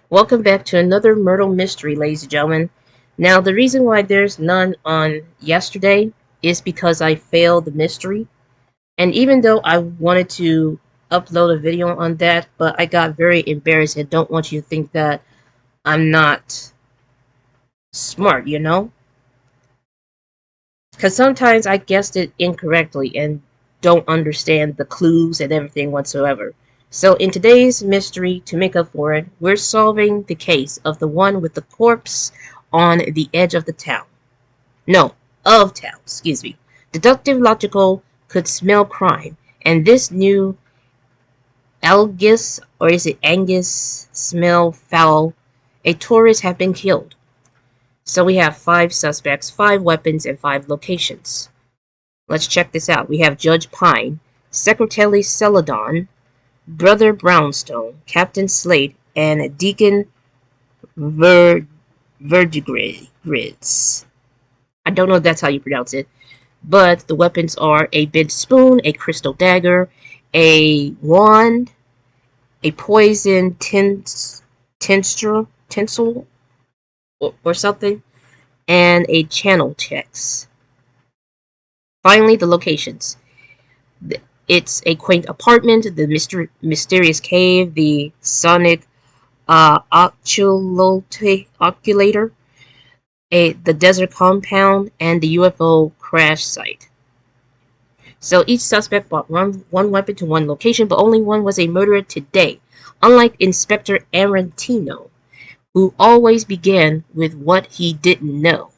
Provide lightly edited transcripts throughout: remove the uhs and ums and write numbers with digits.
Welcome back to another Myrtle mystery, ladies and gentlemen. Now, the reason why there's none on yesterday is because I failed the mystery. And even though I wanted to upload a video on that, but I got very embarrassed and don't want you to think that I'm not smart, you know? Because sometimes I guessed it incorrectly and don't understand the clues and everything whatsoever. So in today's mystery, to make up for it, we're solving the case of the one with the corpse on the edge of the town. No, of town, excuse me. Deductive Logico could smell crime, and this new Aegis, or is it Angus, smell foul. A tourist had been killed. So we have 5 suspects, 5 weapons, and 5 locations. Let's check this out. We have Judge Pine, Secretary Celadon, Brother Brownstone, Captain Slate, and Deacon Verdigris. I don't know if that's how you pronounce it, but the weapons are a bent spoon, a crystal dagger, a wand, a poison tinsel, or something, and a channel checks. Finally, the locations. It's a quaint apartment, the mysterious cave, the sonic oculator, the desert compound, and the UFO crash site. So each suspect brought one weapon to one location, but only one was a murderer today, unlike Inspector Arantino, who always began with what he didn't know.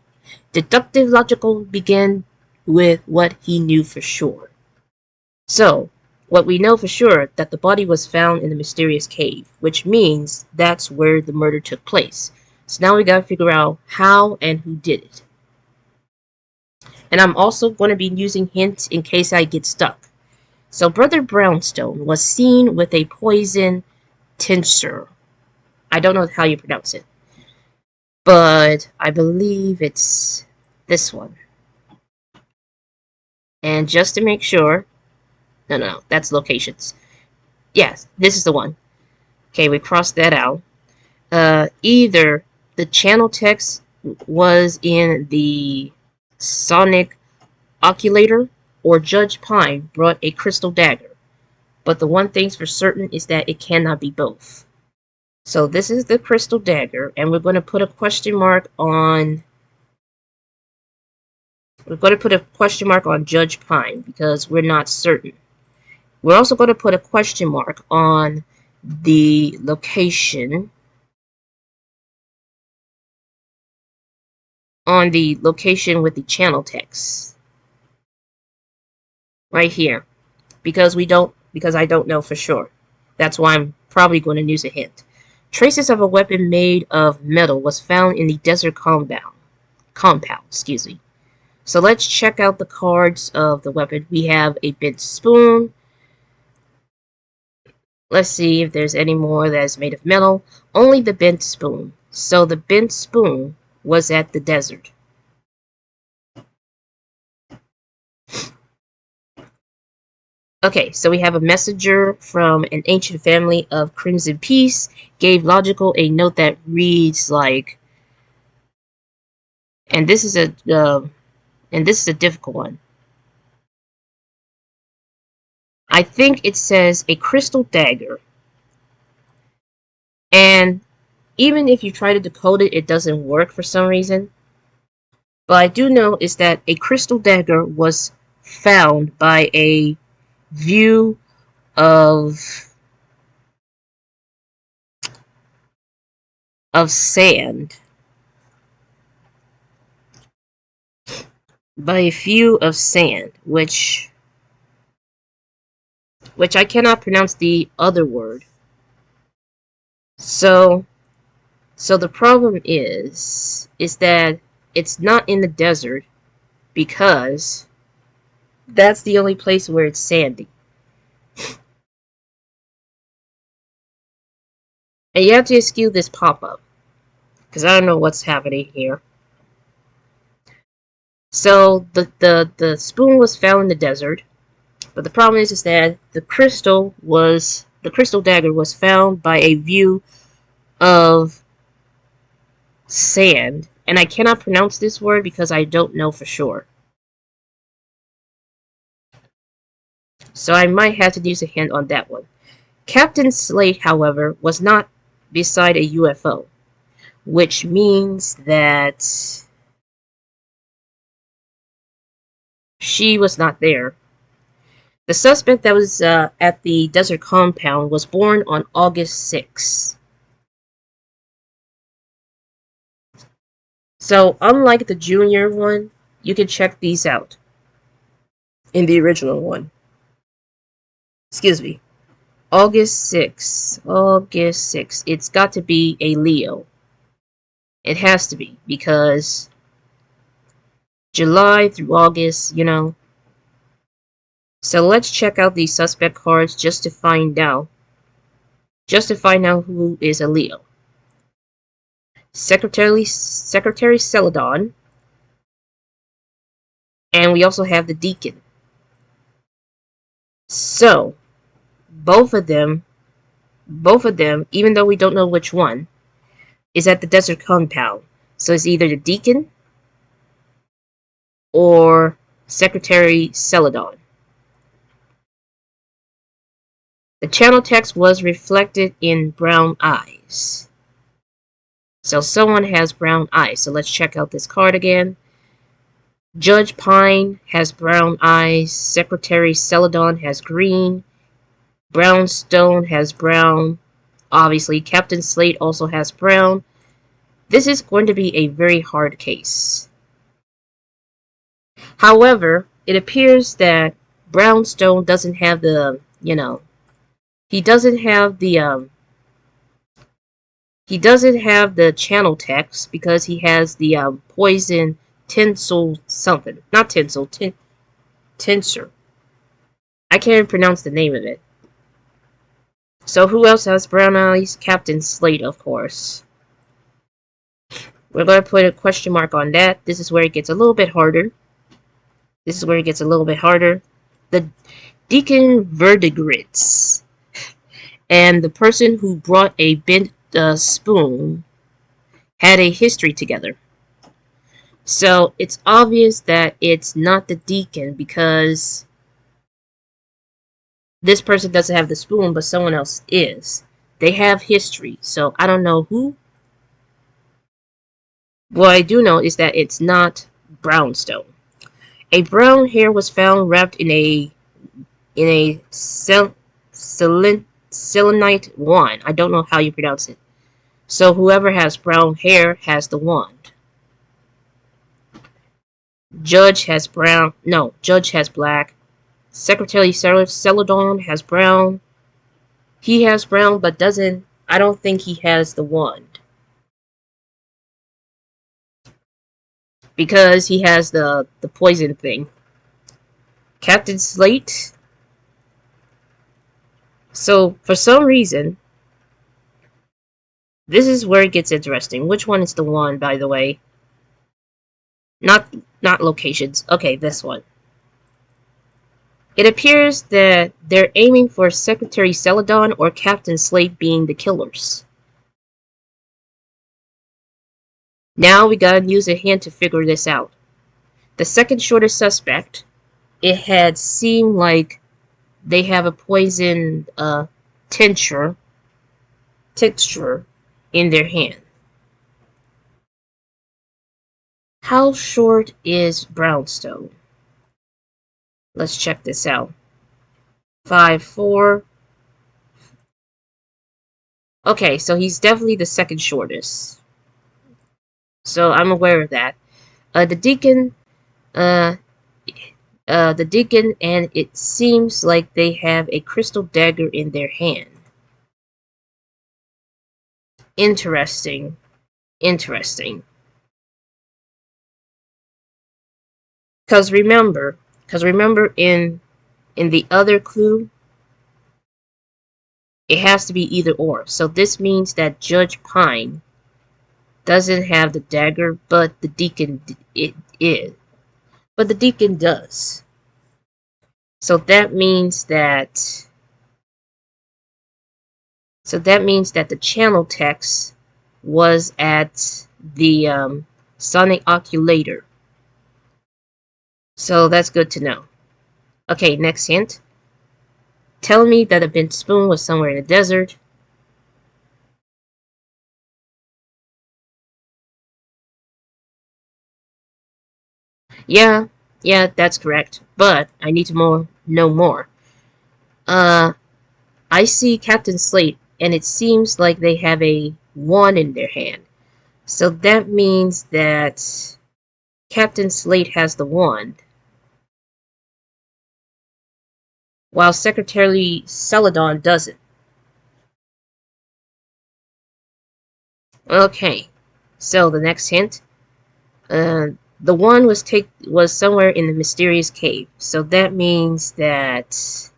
Deductive Logical began with what he knew for sure. So, what we know for sure that the body was found in the mysterious cave, which means that's where the murder took place. So now we gotta figure out how and who did it. And I'm also going to be using hints in case I get stuck. So Brother Brownstone was seen with a poison tincture. I don't know how you pronounce it, but I believe it's this one. And just to make sure, no, that's locations. Yes, this is the one. Okay, we crossed that out. Either the channel text was in the sonic oculator, or Judge Pine brought a crystal dagger. But the one thing's for certain is that it cannot be both. So this is the crystal dagger, and we're going to put a question mark on. We're going to put a question mark on Judge Pine because we're not certain. We're also going to put a question mark on the location. On the location with the channel text. Right here. Because I don't know for sure. That's why I'm probably going to use a hint. Traces of a weapon made of metal was found in the desert compound, excuse me. So let's check out the cards of the weapon. We have a bent spoon. Let's see if there's any more that's made of metal. Only the bent spoon. So the bent spoon was at the desert. Okay, so we have a messenger from an ancient family of Crimson Peace gave Logical a note that reads like, and this is a difficult one. I think it says a crystal dagger, and even if you try to decode it, it doesn't work for some reason. But I do know is that a crystal dagger was found by a view of sand. By a view of sand, which I cannot pronounce the other word. So the problem is that it's not in the desert because that's the only place where it's sandy. And you have to excuse this pop-up because I don't know what's happening here. So the spoon was found in the desert, but the problem is that the crystal dagger was found by a view of sand, and I cannot pronounce this word because I don't know for sure. So I might have to use a hint on that one. Captain Slate, however, was not beside a UFO, which means that she was not there. The suspect that was at the desert compound was born on August 6th. So, unlike the junior one, you can check these out in the original one. Excuse me. August 6th. August 6th. It's got to be a Leo. It has to be, because July through August, you know. So let's check out these suspect cards just to find out. Just to find out who is a Leo. Secretary Celadon. And we also have the Deacon. So, both of them, even though we don't know which one, is at the desert compound. So it's either the Deacon or Secretary Celadon. The channel text was reflected in brown eyes. So someone has brown eyes. So let's check out this card again. Judge Pine has brown eyes. Secretary Celadon has green. Brownstone has brown. Obviously, Captain Slate also has brown. This is going to be a very hard case. However, it appears that Brownstone doesn't have the, he doesn't have the channel text because he has the poison tinsel something. Not tinsel, tincture. I can't even pronounce the name of it. So who else has brown eyes? Captain Slate, of course. We're going to put a question mark on that. This is where it gets a little bit harder. The Deacon Verdigris and the person who brought a bent spoon had a history together. So it's obvious that it's not the Deacon because this person doesn't have the spoon, but someone else is. They have history, so I don't know who. What I do know is that it's not Brownstone. A brown hair was found wrapped in a selenite wand. I don't know how you pronounce it. So whoever has brown hair has the wand. Judge has brown. No, Judge has black. Secretary Celadon has brown. He has brown, but doesn't. I don't think he has the wand. Because he has the poison thing. Captain Slate. So, for some reason, this is where it gets interesting. Which one is the one, by the way? Not locations. Okay, this one. It appears that they're aiming for Secretary Celadon or Captain Slate being the killers. Now we gotta use a hint to figure this out. The second shortest suspect, it had seemed like they have a poison tincture in their hand. How short is Brownstone? Let's check this out. 5'4". Okay, so he's definitely the second shortest. So I'm aware of that. The Deacon, and it seems like they have a crystal dagger in their hand. Interesting. Because remember in the other clue, it has to be either or. So this means that Judge Pine doesn't have the dagger, but the Deacon But the Deacon does. So that means that the channel text was at the sonic oculator. So that's good to know. Okay, next hint. Tell me that a bent spoon was somewhere in the desert. Yeah, that's correct. But I need to know more. Uh, I see Captain Slate, and it seems like they have a wand in their hand. So that means that Captain Slate has the wand, while Secretary Celadon doesn't. Okay, so the next hint. Uh, the wand was somewhere in the mysterious cave. So that means that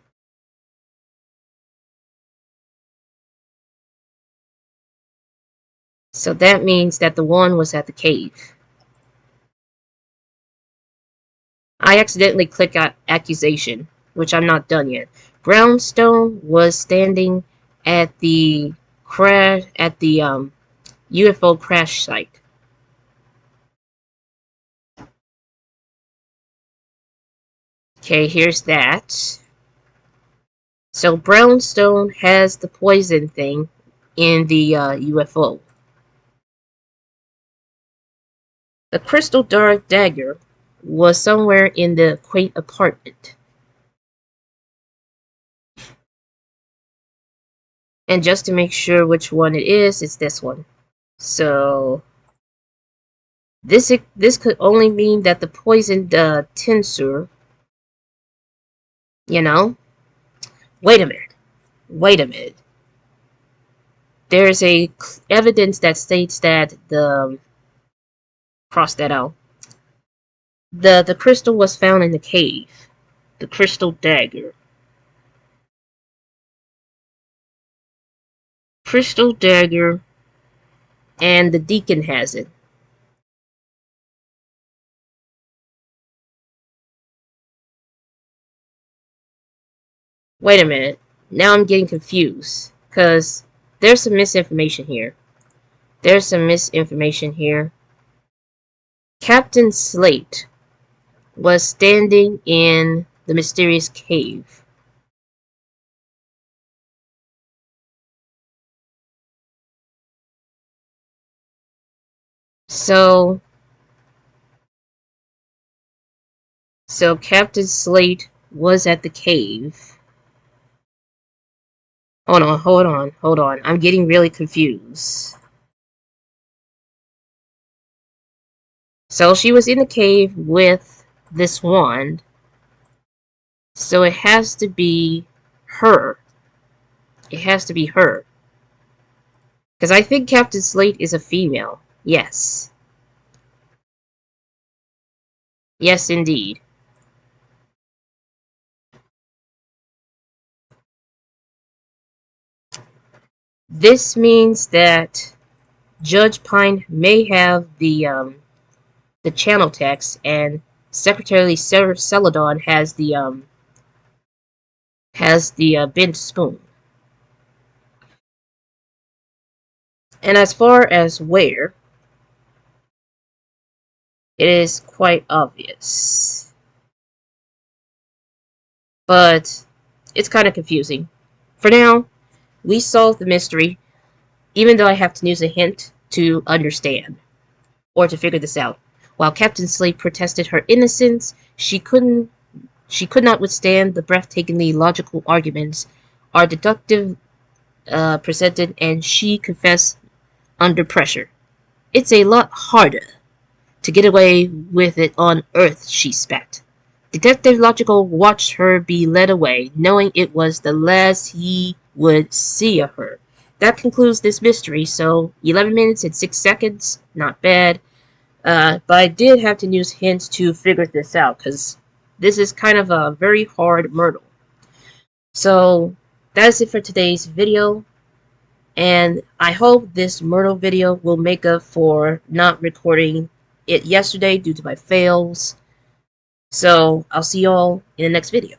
the wand was at the cave. I accidentally clicked accusation, which I'm not done yet. Brownstone was standing at the UFO crash site. Okay, here's that. So Brownstone has the poison thing in the UFO. The crystal dark dagger was somewhere in the quaint apartment. And just to make sure which one it is, it's this one. So this could only mean that the poisoned tincture, you know. Wait a minute. Wait a minute. There's a evidence that states that cross that out. The crystal was found in the cave. The crystal dagger. Crystal dagger, and the deacon has it. Wait a minute. Now I'm getting confused. Because there's some misinformation here. Captain Slate was standing in the mysterious cave. So Captain Slate was at the cave. Hold on. I'm getting really confused. So she was in the cave with this wand. So it has to be her. It has to be her. Because I think Captain Slate is a female. Yes. Yes, indeed. This means that Judge Pine may have the channel text, and Secretary Celadon has the bent spoon. And as far as where, it is quite obvious, but it's kind of confusing. For now, we solved the mystery, even though I have to use a hint to understand or to figure this out. While Captain Slate protested her innocence, she could not withstand the breathtakingly logical arguments our deductive presented, and she confessed under pressure. It's a lot harder to get away with it on Earth, she spat. Detective Logico watched her be led away, knowing it was the last he would see of her. That concludes this mystery, so 11 minutes and 6 seconds, not bad. But I did have to use hints to figure this out, because this is kind of a very hard Murdle. So, that's it for today's video. And I hope this Murdle video will make up for not recording it yesterday due to my fails. So, I'll see y'all in the next video.